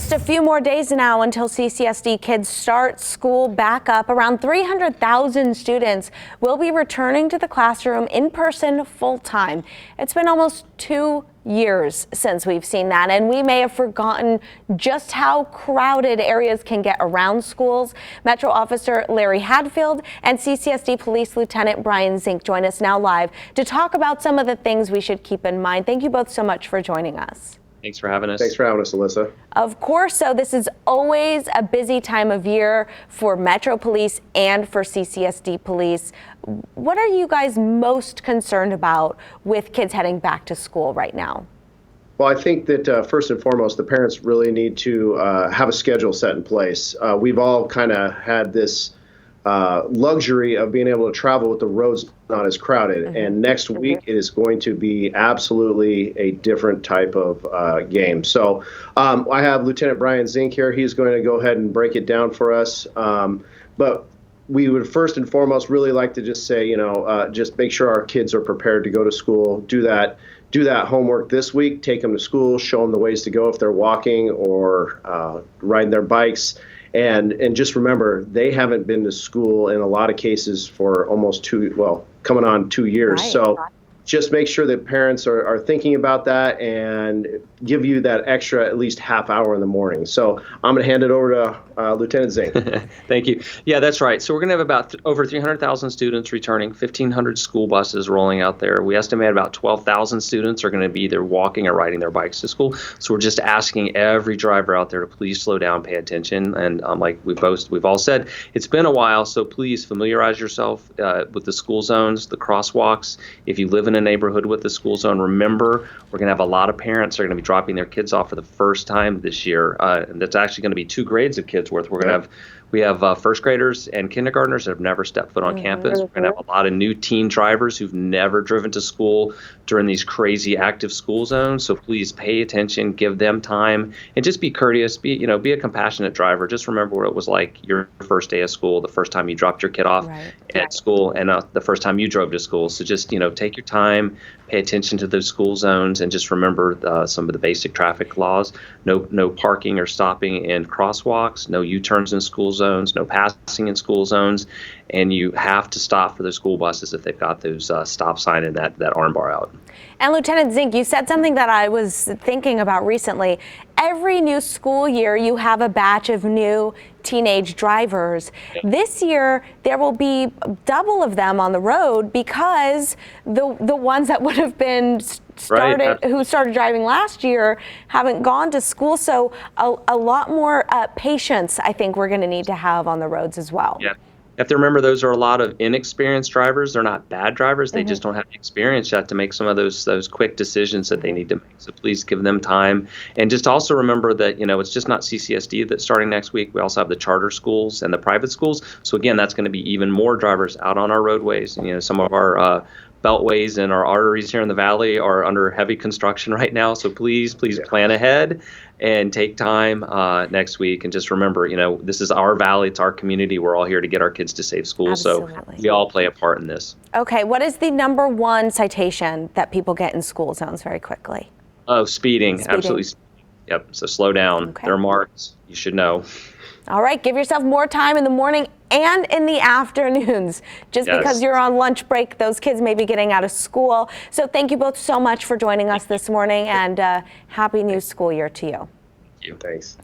Just a few more days now until CCSD kids start school back up. Around 300,000 students will be returning to the classroom in person full time. It's been almost 2 years since we've seen that, and we may have forgotten just how crowded areas can get around schools. Metro Officer Larry Hadfield and CCSD Police Lieutenant Brian Zink join us now live to talk about some of the things we should keep in mind. Thank you both so much for joining us. Thanks for having us. Thanks for having us, Alyssa. Of course. So this is always a busy time of year for Metro Police and for CCSD Police. What are you guys most concerned about with kids heading back to school right now? Well, I think that first and foremost, the parents really need to have a schedule set in place. We've all kind of had this luxury of being able to travel with the roads not as crowded. And next week it is going to be absolutely a different type of game. So I have Lieutenant Brian Zink here. He's going to go ahead and break it down for us. But we would first and foremost really like to just say, just make sure our kids are prepared to go to school. Do that homework this week. Take them to school. Show them the ways to go if they're walking or riding their bikes. And just remember, they haven't been to school in a lot of cases for almost coming on 2 years. Right. So just make sure that parents are thinking about that and give you that extra at least half hour in the morning. So I'm going to hand it over to Lieutenant Zink. Thank you. Yeah, that's right. So we're going to have about over 300,000 students returning, 1,500 school buses rolling out there. We estimate about 12,000 students are going to be either walking or riding their bikes to school. So we're just asking every driver out there to please slow down, pay attention. And like we've all said, it's been a while, so please familiarize yourself with the school zones, the crosswalks. If you live in a neighborhood with the school zone, remember, we're going to have a lot of parents that are going to be dropping their kids off for the first time this year. And that's actually going to be 2 grades of kids worth. We have first graders and kindergartners that have never stepped foot on campus. We're going to have a lot of new teen drivers who've never driven to school during these crazy active school zones. So please pay attention, give them time, and just be courteous. Be a compassionate driver. Just remember what it was like your first day of school, the first time you dropped your kid off at school, and the first time you drove to school. So just take your time, pay attention to those school zones, and just remember some of the basic traffic laws. No parking or stopping in crosswalks, no U-turns in school zones, no passing in school zones, and you have to stop for the school buses if they've got those stop sign and that arm bar out. And Lieutenant Zink, you said something that I was thinking about recently. Every new school year, you have a batch of new teenage drivers. This year, there will be double of them on the road because the ones that would have been who started driving last year haven't gone to school. So a lot more patience, I think, we're going to need to have on the roads as well. Yeah. You have to remember, those are a lot of inexperienced drivers. They're not bad drivers. They just don't have the experience yet to make some of those quick decisions that they need to make. So please give them time. And just also remember that, it's just not CCSD that's starting next week. We also have the charter schools and the private schools. So again, that's going to be even more drivers out on our roadways. And, some of our beltways and our arteries here in the valley are under heavy construction right now. So please plan ahead and take time next week. And just remember, this is our valley. It's our community. We're all here to get our kids to safe school. Absolutely. So we all play a part in this. Okay. What is the #1 citation that people get in school zones very quickly? Oh, speeding. Absolutely. Yep. So slow down. Okay. There are marks. You should know. All right. Give yourself more time in the morning and in the afternoons. Just because you're on lunch break, those kids may be getting out of school. So thank you both so much for joining us this morning, and happy new school year to you. Thank you. Thanks.